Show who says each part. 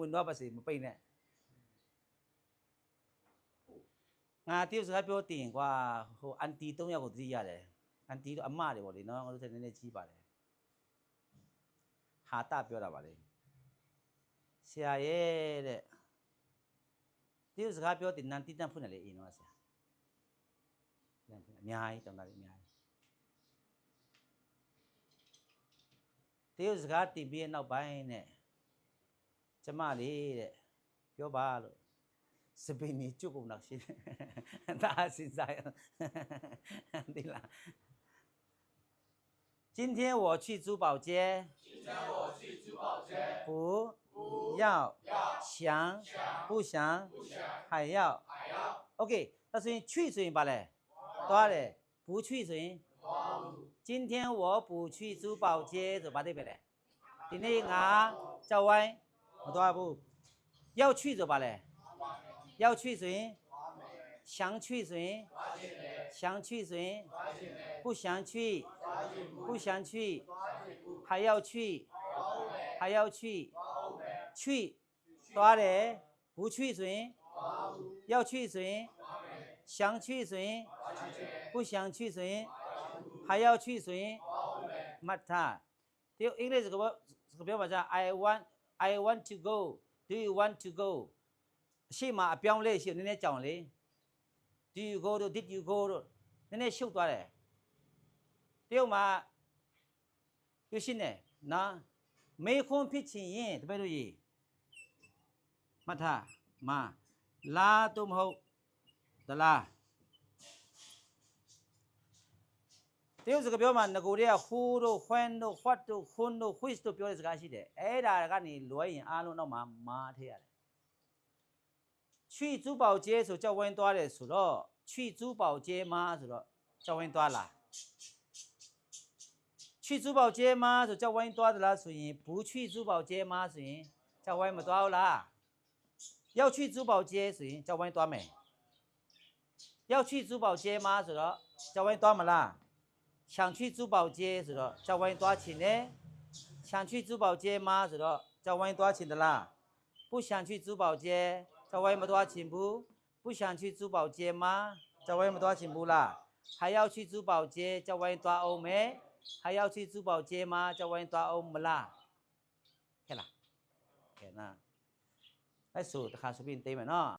Speaker 1: ဝင်တော့ပါစေမပိတ်နဲ့ငါတရုတ်စကားပြောတင်ကွာဟိုအန်တီ3ယောက်ကိုသတိရတယ်အန်တီတို့အမတွေပေါ့လေနော်ငါတို့ဆက်နည်းနည်းကြီးပါတယ်ဟာတာပြောတာပါလေဆရာရဲ့တဲ့တရုတ်စကားပြောတင်နန်တီတန့်ဖွင့်တယ်လေအင်းတော့ဆရာအများကြီးတောင်းတာလေအများကြီးတရုတ်စကားတင်ပြီးနောက်ပိုင်းနဲ့ကျမလေးတဲ့ပြောပါလို့စပိန်ကြီးကျုပ်ကုန်တော့ရှိတယ်ဒါစဉ်းစားရ对啦今天我去珠宝街不要想不想还要 OK 那所以去所以吧嘞多嘞不去所以今天我不去珠宝街就把对不嘞今天我叫歪我多不要去就吧嘞要去谁？想去谁？想去谁？不想去，不想去，还要去，还要去，去多嘞？不去谁？要去谁？想去谁？不想去谁？还要去谁？马他，对，English 这个表达叫 I want to go. Do you want to go? ရှေ့မှာအပြောင်းလဲရှိနည်းနည်းကြောင်လေ Do you go တို့ Did you go တို့နည်းနည်းရှုပ်သွားတယ်တရုတ်မှာပြရှင်းနေနော်မေခွန်းဖြစ်ချင်ရင်တပည့်တို့ရေမှတ်ထားမလာတော့မဟုတ်သလားတရုတ်စကားပြောမှာငကိုတွေကဟိုးတို့ခွန်းတို့ what တို့ခွန်းတို့ which တို့ပြောတဲ့စကားရှိတယ်အဲ့ဒါကနေလွဲရင်အားလုံးတော့မာထည့်ရတယ်去珠宝街ဆိုကြောက်ဝင်းသွားတယ်ဆိုတော့去珠宝街မှာဆိုတော့ကြောက်ဝင်းသွားလား去珠宝街မှာဆိုကြောက်ဝင်းသွားသလားဆိုရင်不去珠宝街မှာဆိုရင်ကြောက်ဝင်းမသွားဘူးလား要去珠宝街ဆိုရင်ကြောက်ဝင်းသွားမယ်要去珠宝街မှာဆိုတော့ကြောက်ဝင်းသွားမလား想去珠宝街ဆိုတော့ကြောက်ဝင်းသွားချင်တယ်想去珠宝街မှာဆိုတော့ကြောက်ဝင်းသွားချင်သလား不想去珠宝街在外面多少钱不？不想去珠宝街吗？在外面多少钱不啦？还要去珠宝街，在外面多欧没？还要去珠宝街吗？在外面多欧没啦？看啦，看呐，来数，看视频对没喏？